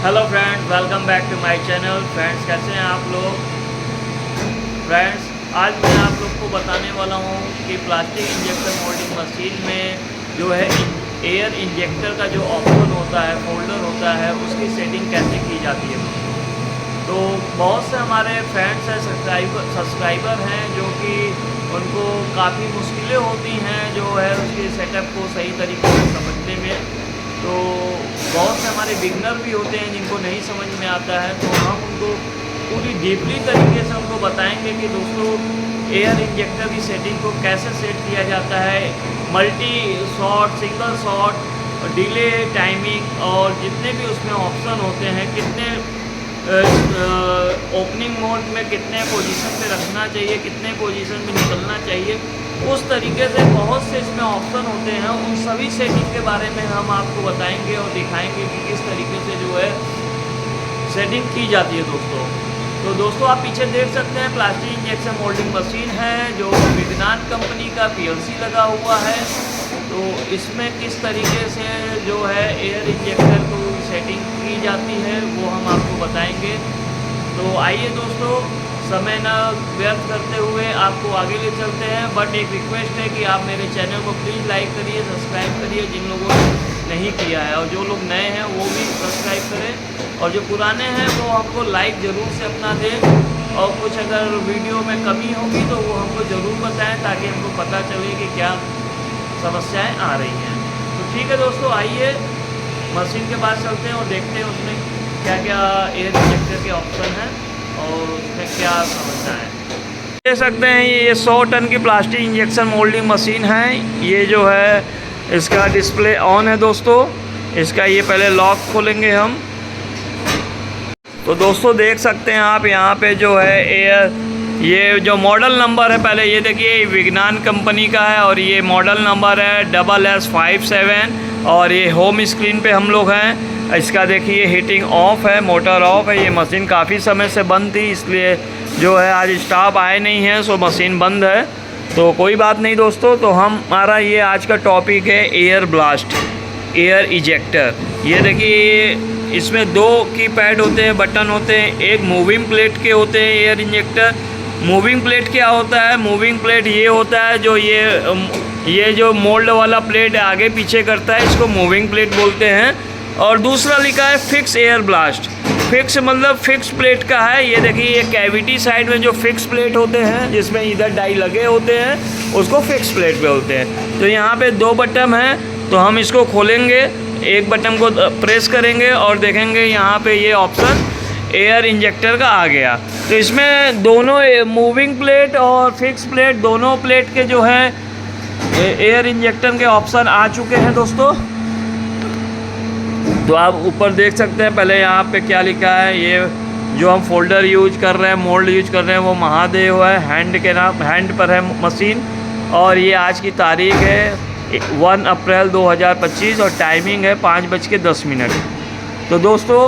Hello friends, welcome back to my channel. Friends, कैसे हैं आप लोग? फ्रेंड्स, आज मैं आप लोग को बताने वाला हूं कि प्लास्टिक इंजेक्टर मोल्डिंग मशीन में जो है एयर इंजेक्टर का जो ऑप्शन होता है, फोल्डर होता है, उसकी सेटिंग कैसे की जाती है। तो बहुत से हमारे फ्रेंड्स हैं, सब्सक्राइबर हैं, जो कि उनको काफ़ी मुश्किलें होती हैं जो है उसके सेटअप को सही तरीके से समझने में। तो बहुत से हमारे बिगनर भी होते हैं जिनको नहीं समझ में आता है, तो हम उनको पूरी डीपली तरीके से उनको बताएंगे कि दोस्तों एयर इंजेक्टर की सेटिंग को कैसे सेट किया जाता है, multi shot, single shot, delay, timing और जितने भी उसमें ऑप्शन होते हैं, कितने ओपनिंग मोड में कितने पोजीशन पे रखना चाहिए, कितने पोजीशन में निकलना चाहिए, उस तरीके से बहुत से इसमें ऑप्शन होते हैं। उन सभी सेटिंग के बारे में हम आपको बताएंगे और दिखाएंगे कि किस तरीके से जो है सेटिंग की जाती है दोस्तों। तो दोस्तों, आप पीछे देख सकते हैं प्लास्टिक इंजेक्शन मोल्डिंग मशीन है जो विज्ञान कंपनी का PLC लगा हुआ है। तो इसमें किस तरीके से जो है एयर इंजेक्टर को सेटिंग की जाती है वो हम आपको बताएंगे। तो आइए दोस्तों, समय न व्यर्थ करते हुए आपको आगे ले चलते हैं। बट एक रिक्वेस्ट है कि आप मेरे चैनल को प्लीज़ लाइक करिए, सब्सक्राइब करिए जिन लोगों ने नहीं किया है, और जो लोग नए हैं वो भी सब्सक्राइब करें, और जो पुराने हैं वो हमको लाइक ज़रूर से अपना दें। और कुछ अगर वीडियो में कमी होगी तो वो हमको ज़रूर बताएं ताकि हमको पता चले कि क्या समस्याएं आ रही हैं। तो ठीक है दोस्तों, आइए मशीन के पास चलते हैं और देखते हैं उसमें क्या क्या एयर इंजेक्टर के ऑप्शन हैं और उसमें क्या समस्या है। देख सकते हैं ये 100 टन की प्लास्टिक इंजेक्शन मोल्डिंग मशीन है। ये जो है इसका डिस्प्ले ऑन है दोस्तों। इसका ये पहले लॉक खोलेंगे हम। तो दोस्तों देख सकते हैं आप यहाँ पे जो है ये जो मॉडल नंबर है, पहले ये देखिए विज्ञान कंपनी का है और ये मॉडल नंबर है SS57। और ये होम स्क्रीन पे हम लोग हैं। इसका देखिए हीटिंग ऑफ है, मोटर ऑफ है। ये मशीन काफ़ी समय से बंद थी, इसलिए जो है आज स्टाफ आए नहीं हैं, सो मशीन बंद है। तो कोई बात नहीं दोस्तों, तो हमारा ये आज का टॉपिक है एयर ब्लास्ट, एयर इजेक्टर। ये देखिए इसमें 2 कीपैड होते हैं, बटन होते हैं। एक मूविंग प्लेट के होते हैं एयर इंजेक्टर। मूविंग प्लेट क्या होता है? मूविंग प्लेट ये होता है जो ये जो मोल्ड वाला प्लेट आगे पीछे करता है, इसको मूविंग प्लेट बोलते हैं। और दूसरा लिखा है फिक्स एयर ब्लास्ट। फिक्स मतलब फिक्स प्लेट का है। ये देखिए ये कैविटी साइड में जो फिक्स प्लेट होते हैं जिसमें इधर डाई लगे होते हैं, उसको फिक्स प्लेट बोलते हैं। तो यहाँ पे 2 बटन हैं, तो हम इसको खोलेंगे, एक बटन को प्रेस करेंगे और देखेंगे यहाँ पे ये ऑप्शन एयर इंजेक्टर का आ गया। तो इसमें दोनों मूविंग प्लेट और फिक्स प्लेट, दोनों प्लेट के जो है एयर इंजेक्टर के ऑप्शन आ चुके हैं दोस्तों। तो आप ऊपर देख सकते हैं, पहले यहाँ पे क्या लिखा है, ये जो हम फोल्डर यूज कर रहे हैं, मोल्ड यूज कर रहे हैं, वो महादेव है, हैंड के नाम, हैंड पर है मशीन। और ये आज की तारीख है 1 अप्रैल 2025 और टाइमिंग है 5:10। तो दोस्तों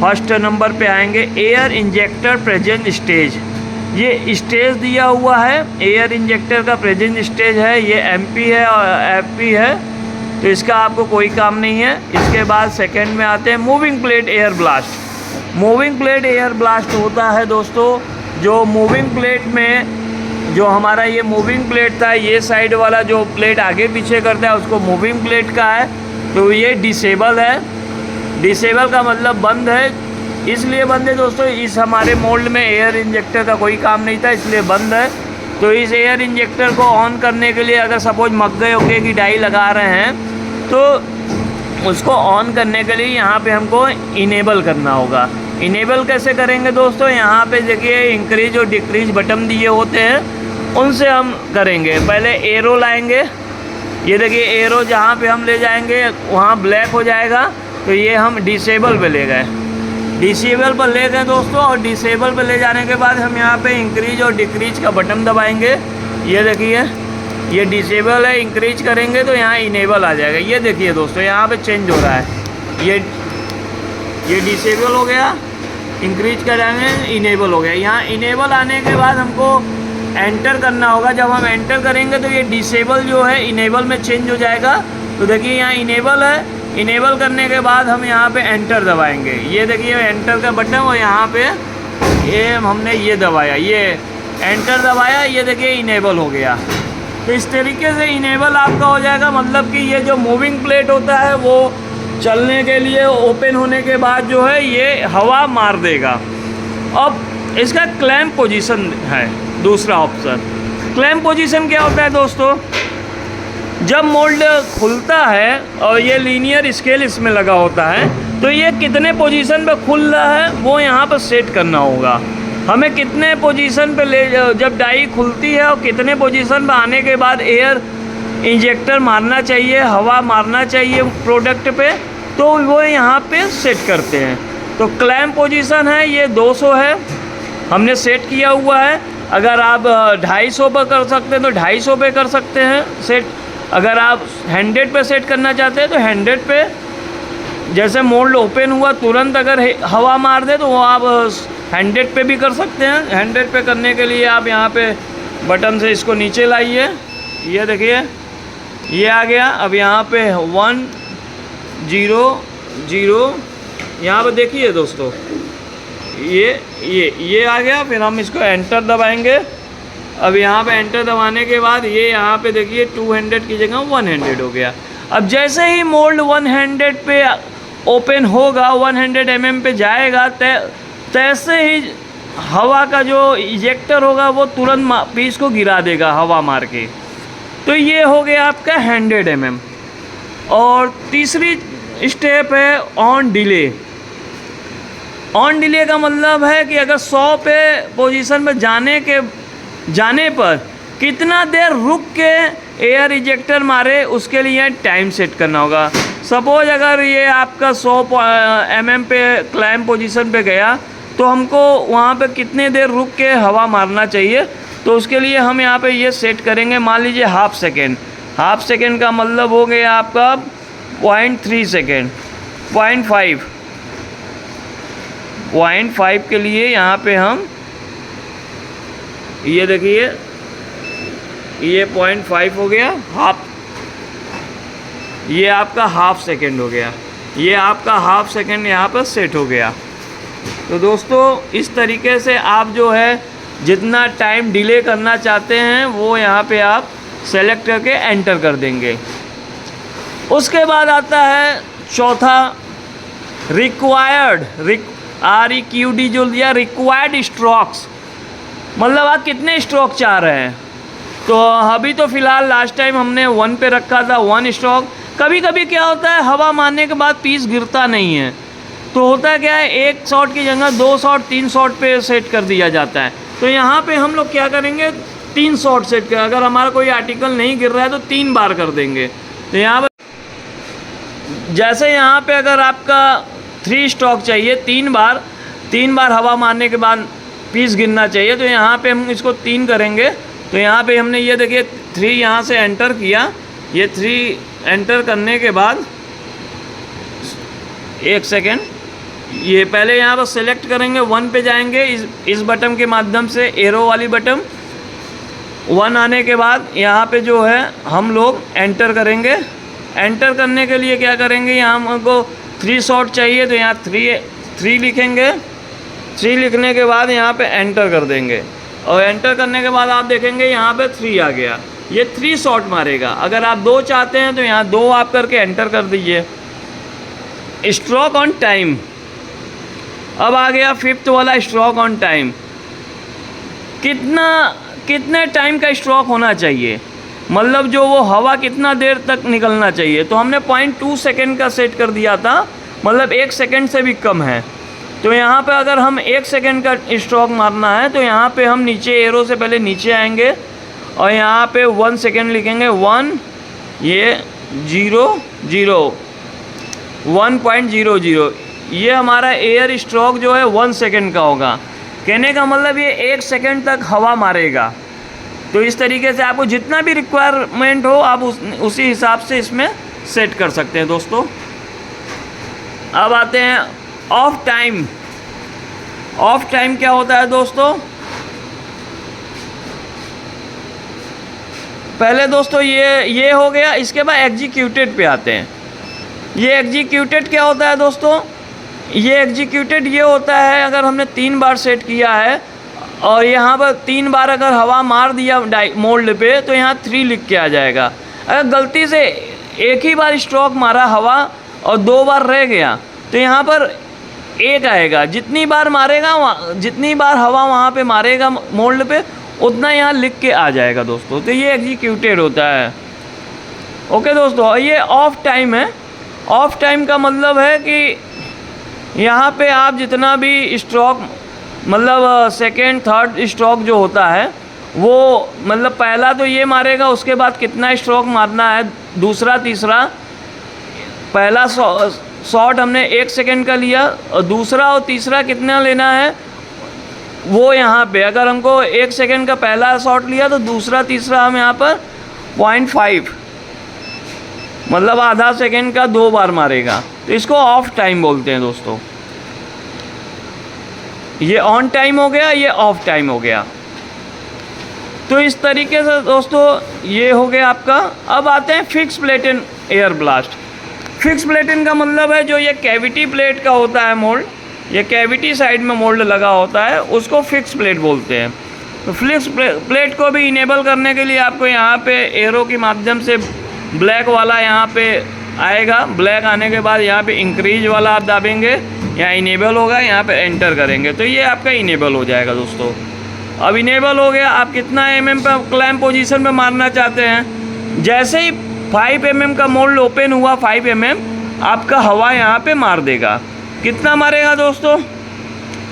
फर्स्ट नंबर पे आएंगे एयर इंजेक्टर प्रेजेंट स्टेज। ये स्टेज दिया हुआ है, एयर इंजेक्टर का प्रेजेंट स्टेज है। ये MP है और FP है, तो इसका आपको कोई काम नहीं है। इसके बाद सेकंड में आते हैं moving plate air blast. Moving plate air blast होता है दोस्तों, जो मूविंग प्लेट में जो हमारा ये मूविंग प्लेट था, ये साइड वाला जो प्लेट आगे पीछे करता है उसको मूविंग प्लेट का है। तो ये डिसेबल है। डिसेबल का मतलब बंद है, इसलिए बंद है दोस्तों, इस हमारे मोल्ड में एयर इंजेक्टर का कोई काम नहीं था, इसलिए बंद है। तो इस एयर इंजेक्टर को ऑन करने के लिए अगर सपोज मग्गे उग्गे की डाई लगा रहे हैं तो उसको ऑन करने के लिए यहाँ पे हमको इनेबल करना होगा। इनेबल कैसे करेंगे दोस्तों? यहाँ पे देखिए इंक्रीज और डिक्रीज बटन दिए होते हैं, उनसे हम करेंगे। पहले एरो लाएंगे, ये देखिए एरो जहाँ पे हम ले जाएंगे वहाँ ब्लैक हो जाएगा, तो ये हम डिसेबल पे ले गए, डिसेबल पर ले गए दोस्तों। और डिसेबल पर ले जाने के बाद हम यहाँ पे इंक्रीज और डिक्रीज का बटन दबाएंगे। ये देखिए ये डिसेबल है, इंक्रीज करेंगे तो यहाँ इनेबल आ जाएगा। ये देखिए दोस्तों यहाँ पे चेंज हो रहा है, ये डिसेबल हो गया, इंक्रीज करेंगे इनेबल हो गया। यहाँ इनेबल आने के बाद हमको एंटर करना होगा। जब हम एंटर करेंगे तो ये डिसेबल जो है इनेबल में चेंज हो जाएगा। तो देखिए यहाँ इनेबल है, इनेबल करने के बाद हम यहाँ पे एंटर दबाएंगे। ये देखिए एंटर का बटन, और यहाँ पे ये हमने ये दबाया, ये एंटर दबाया, ये देखिए इनेबल हो गया। तो इस तरीके से इनेबल आपका हो जाएगा, मतलब कि ये जो मूविंग प्लेट होता है वो चलने के लिए ओपन होने के बाद जो है ये हवा मार देगा। अब इसका क्लैंप पोजीशन है दूसरा ऑप्शन। क्लैंप पोजीशन क्या होता है दोस्तों, जब मोल्ड खुलता है और ये लीनियर स्केल इसमें लगा होता है, तो ये कितने पोजीशन पे खुल रहा है वो यहाँ पर सेट करना होगा। हमें कितने पोजीशन पे ले, जब डाई खुलती है और कितने पोजीशन पे आने के बाद एयर इंजेक्टर मारना चाहिए, हवा मारना चाहिए प्रोडक्ट पे, तो वो यहाँ पे सेट करते हैं। तो क्लैंप पोजीशन है ये 200 है, हमने सेट किया हुआ है। अगर आप 250 पर कर सकते हैं तो 250 पे कर सकते हैं सेट। अगर आप 100 पे सेट करना चाहते हैं तो 100 पे, जैसे मोल्ड ओपन हुआ तुरंत अगर हवा मार दे तो वो आप 100 पे भी कर सकते हैं। 100 पे करने के लिए आप यहाँ पे बटन से इसको नीचे लाइए, ये देखिए ये आ गया। अब यहाँ पे 1 0 0 यहाँ पे देखिए दोस्तों, ये आ गया। फिर हम इसको एंटर दबाएंगे। अब यहाँ पे एंटर दबाने के बाद ये यहाँ पे देखिए 200 की जगह 100 हो गया। अब जैसे ही मोल्ड 100 पे ओपन होगा, 100 mm पे जाएगा, तैसे ही हवा का जो इजेक्टर होगा वो तुरंत पीस को गिरा देगा हवा मार के। तो ये हो गया आपका 100 mm। और तीसरी स्टेप है ऑन डिले। ऑन डिले का मतलब है कि अगर 100 पे पोजीशन पे जाने पर कितना देर रुक के एयर इजेक्टर मारे, उसके लिए टाइम सेट करना होगा। सपोज अगर ये आपका 100 mm पे क्लाइंब पोजीशन पे गया तो हमको वहाँ पे कितने देर रुक के हवा मारना चाहिए, तो उसके लिए हम यहाँ पे ये सेट करेंगे। मान लीजिए हाफ सेकेंड। हाफ सेकेंड का मतलब हो गया आपका 0.3 सेकेंड, 0.5 के लिए यहाँ पे हम ये देखिए ये 0.5 हो गया हाफ, ये आपका हाफ सेकेंड हो गया। ये आपका हाफ सेकेंड यहाँ पर सेट हो गया। तो दोस्तों इस तरीके से आप जो है जितना टाइम डिले करना चाहते हैं वो यहाँ पे आप सेलेक्ट करके एंटर कर देंगे। उसके बाद आता है चौथा रिक्वायर्ड, REQD जो दिया, रिक्वायर्ड स्ट्रोक्स, मतलब आप कितने स्ट्रोक चाह रहे हैं। तो अभी तो फ़िलहाल लास्ट टाइम हमने 1 पे रखा था, 1 स्ट्रोक। कभी कभी क्या होता है हवा मारने के बाद पीस गिरता नहीं है, तो होता क्या है 1 शॉट की जगह 2 शॉट 3 शॉट पे सेट कर दिया जाता है। तो यहाँ पे हम लोग क्या करेंगे 3 शॉट सेट कर, अगर हमारा कोई आर्टिकल नहीं गिर रहा है तो 3 बार कर देंगे। तो यहाँ पर जैसे यहाँ पे अगर आपका 3 स्ट्रोक चाहिए, 3 बार हवा मारने के बाद पीस गिरना चाहिए, तो यहाँ पे हम इसको 3 करेंगे। तो यहाँ पे हमने ये देखिए 3 यहाँ से एंटर किया, ये 3 एंटर करने के बाद 1 सेकेंड, ये पहले यहाँ पर सेलेक्ट करेंगे, 1 पे जाएंगे इस बटन के माध्यम से, एरो वाली बटन। 1 आने के बाद यहाँ पे जो है हम लोग एंटर करेंगे। एंटर करने के लिए क्या करेंगे, यहाँ हमको 3 शॉट चाहिए, तो यहाँ 3 लिखेंगे। 3 लिखने के बाद यहाँ पे एंटर कर देंगे, और एंटर करने के बाद आप देखेंगे यहाँ पे 3 आ गया। ये 3 शॉट मारेगा। अगर आप 2 चाहते हैं तो यहाँ 2 आप करके एंटर कर दीजिए। स्ट्रोक ऑन टाइम, अब आ गया 5th वाला स्ट्रोक ऑन टाइम। कितने टाइम का स्ट्रोक होना चाहिए, मतलब जो वो हवा कितना देर तक निकलना चाहिए। तो हमने 0.2 सेकेंड का सेट कर दिया था, मतलब 1 सेकेंड से भी कम है। तो यहाँ पे अगर हम 1 सेकेंड का स्ट्रोक मारना है तो यहाँ पे हम नीचे एरो से पहले नीचे आएंगे और यहाँ पे 1 सेकेंड लिखेंगे। 1 ये 0 0 1.00, ये हमारा एयर स्ट्रोक जो है 1 सेकेंड का होगा। कहने का मतलब ये 1 सेकेंड तक हवा मारेगा। तो इस तरीके से आपको जितना भी रिक्वायरमेंट हो आप उसी हिसाब से इसमें सेट कर सकते हैं दोस्तों। अब आते हैं ऑफ टाइम। ऑफ टाइम क्या होता है दोस्तों, पहले दोस्तों ये हो गया। इसके बाद एग्जीक्यूटेड पे आते हैं। ये एग्जीक्यूटेड क्या होता है दोस्तों? ये एग्जीक्यूटेड ये होता है, अगर हमने 3 बार सेट किया है और यहाँ पर 3 बार अगर हवा मार दिया मोल्ड पे, तो यहाँ 3 लिख के आ जाएगा। अगर गलती से एक ही बार स्ट्रोक मारा हवा और 2 बार रह गया, तो यहाँ पर 1 आएगा। जितनी बार मारेगा, जितनी बार हवा वहाँ पे मारेगा मोल्ड पे, उतना यहाँ लिख के आ जाएगा दोस्तों। तो ये एग्जीक्यूटेड होता है। ओके दोस्तों, ये ऑफ टाइम है। ऑफ टाइम का मतलब है कि यहाँ पे आप जितना भी स्ट्रोक, मतलब सेकेंड थर्ड स्ट्रोक जो होता है, वो मतलब पहला तो ये मारेगा, उसके बाद कितना स्ट्रोक मारना है, दूसरा तीसरा। पहला शॉट हमने 1 सेकेंड का लिया और दूसरा और तीसरा कितना लेना है वो यहाँ पे, अगर हमको 1 सेकेंड का पहला शॉट लिया तो दूसरा तीसरा हम यहाँ पर 0.5, मतलब आधा सेकेंड का 2 बार मारेगा। तो इसको ऑफ टाइम बोलते हैं दोस्तों। ये ऑन टाइम हो गया, ये ऑफ टाइम हो गया। तो इस तरीके से दोस्तों ये हो गया आपका। अब आते हैं फिक्स प्लेटन एयर ब्लास्ट। फिक्स प्लेटन का मतलब है जो ये कैविटी प्लेट का होता है मोल्ड, ये कैविटी साइड में मोल्ड लगा होता है, उसको फिक्स प्लेट बोलते हैं। तो फिक्स प्लेट को भी इनेबल करने के लिए आपको यहाँ पे एरो के माध्यम से ब्लैक वाला यहाँ पे आएगा। ब्लैक आने के बाद यहाँ पे इंक्रीज वाला आप दाबेंगे, यहाँ इनेबल होगा, यहाँ पे एंटर करेंगे तो ये आपका इनेबल हो जाएगा दोस्तों। अब इनेबल हो गया। आप कितना mm पे क्लैम्प पोजीशन पे मारना चाहते हैं, जैसे ही 5 mm का मोल्ड ओपन हुआ, 5 mm आपका हवा यहाँ पे मार देगा। कितना मारेगा दोस्तों?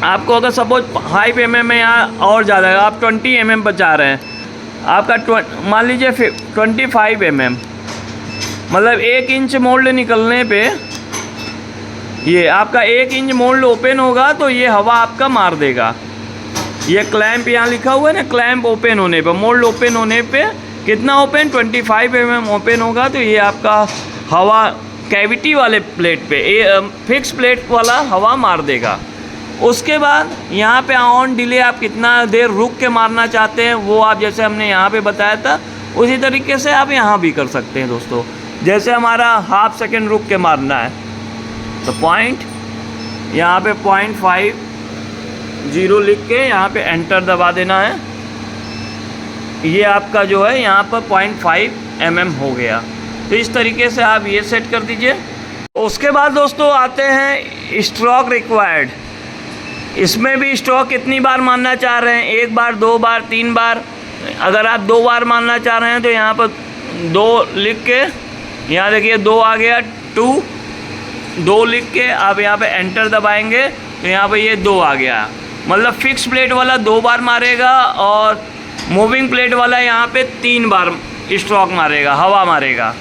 आपको अगर सपोज 5 mm में यहाँ और ज़्यादा है, आप 20 mm पर चाह रहे हैं, आपका मान लीजिए 25 mm, मतलब 1 इंच मोल्ड निकलने पे ये आपका 1 इंच मोल्ड ओपन होगा तो ये हवा आपका मार देगा। ये क्लैंप यहाँ लिखा हुआ है ना, क्लैंप ओपन होने पे, मोल्ड ओपन होने पे कितना ओपन, 25 mm ओपन होगा तो ये आपका हवा कैविटी वाले प्लेट पे, फिक्स प्लेट वाला हवा मार देगा। उसके बाद यहाँ पे ऑन डिले आप कितना देर रुक के मारना चाहते हैं वो आप, जैसे हमने यहाँ पे बताया था उसी तरीके से आप यहाँ भी कर सकते हैं दोस्तों। जैसे हमारा ½ सेकेंड रुक के मारना है तो पॉइंट यहाँ पे 0.50 लिख के यहाँ पे एंटर दबा देना है। ये आपका जो है यहाँ पर 0.5 mm हो गया। तो इस तरीके से आप ये सेट कर दीजिए। उसके बाद दोस्तों आते हैं स्ट्रोक रिक्वायर्ड। इसमें भी स्ट्रोक कितनी बार मारना चाह रहे हैं, 1 बार, 2 बार, 3 बार। अगर आप 2 बार मारना चाह रहे हैं तो यहाँ पर 2 लिख के, यहाँ देखिए 2 आ गया, 2 लिख के आप यहाँ पे एंटर दबाएंगे तो यहाँ पे ये 2 आ गया। मतलब फिक्स प्लेट वाला 2 बार मारेगा और मूविंग प्लेट वाला यहाँ पे 3 बार स्ट्रोक मारेगा, हवा मारेगा।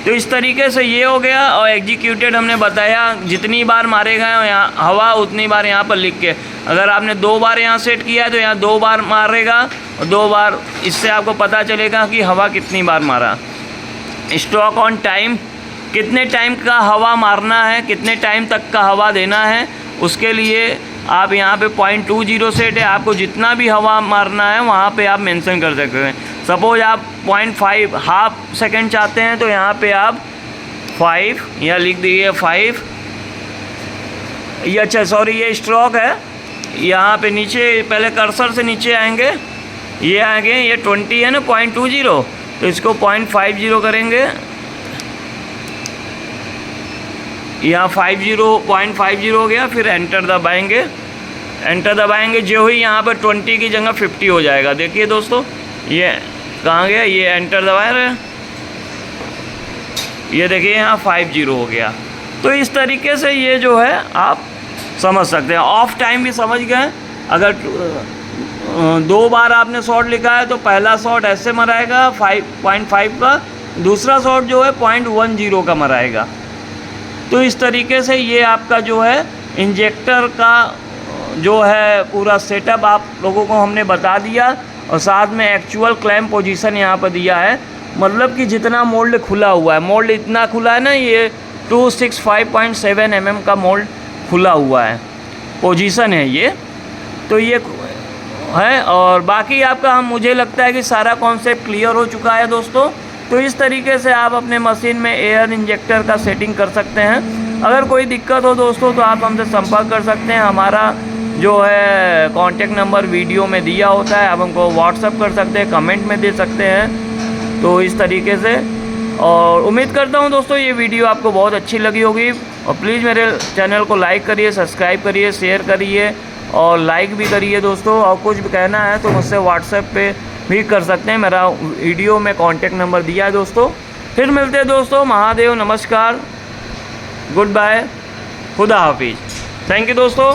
तो इस तरीके से ये हो गया। और एग्जीक्यूटेड हमने बताया, जितनी बार मारेगा यहाँ हवा उतनी बार यहाँ पर लिख के, अगर आपने 2 बार यहाँ सेट किया है तो यहाँ 2 बार मारेगा और 2 बार, इससे आपको पता चलेगा कि हवा कितनी बार मारा। स्ट्रोक ऑन टाइम, कितने टाइम का हवा मारना है, कितने टाइम तक का हवा देना है, उसके लिए आप यहाँ पे 0.20 सेट है। आपको जितना भी हवा मारना है वहाँ पे आप मेंशन कर सकते हैं। सपोज आप 0.5 ½ सेकेंड चाहते हैं तो यहाँ पे आप 5 या लिख दीजिए 5। ये अच्छा सॉरी ये स्ट्रोक है, यहाँ पे नीचे पहले कर्सर से नीचे आएंगे, ये आएंगे, ये 20 है ना 0.20, तो इसको 0.50 करेंगे। यहाँ 0.50 हो गया, फिर एंटर दबाएंगे। एंटर दबाएंगे जो ही यहाँ पर 20 की जगह 50 हो जाएगा। देखिए दोस्तों ये कहाँ गया, ये एंटर दबा रहे हैं, ये देखिए यहाँ 50 हो गया। तो इस तरीके से ये जो है आप समझ सकते हैं। ऑफ टाइम भी समझ गए। अगर 2 बार आपने शॉट लिखा है तो पहला शॉट ऐसे मराएगा 5.5 का, दूसरा शॉट जो है 0.10 का मराएगा। तो इस तरीके से ये आपका जो है इंजेक्टर का जो है पूरा सेटअप आप लोगों को हमने बता दिया, और साथ में एक्चुअल क्लैम्प पोजीशन यहाँ पर दिया है। मतलब कि जितना मोल्ड खुला हुआ है, मोल्ड इतना खुला है ना, ये 265.7 mm का मोल्ड खुला हुआ है, पोजीशन है ये। तो ये है, और बाकी आपका मुझे लगता है कि सारा कॉन्सेप्ट क्लियर हो चुका है दोस्तों। तो इस तरीके से आप अपने मशीन में एयर इंजेक्टर का सेटिंग कर सकते हैं। अगर कोई दिक्कत हो दोस्तों तो आप हमसे संपर्क कर सकते हैं। हमारा जो है कॉन्टैक्ट नंबर वीडियो में दिया होता है, आप हमको व्हाट्सअप कर सकते हैं, कमेंट में दे सकते हैं। तो इस तरीके से, और उम्मीद करता हूं दोस्तों ये वीडियो आपको बहुत अच्छी लगी होगी। और प्लीज़ मेरे चैनल को लाइक करिए, सब्सक्राइब करिए, शेयर करिए और लाइक भी करिए दोस्तों। और कुछ भी कहना है तो मुझसे व्हाट्सएप पे भी कर सकते हैं, मेरा वीडियो में कॉन्टैक्ट नंबर दिया है दोस्तों। फिर मिलते हैं दोस्तों। महादेव, नमस्कार, गुड बाय, खुदा हाफिज़। थैंक यू दोस्तों।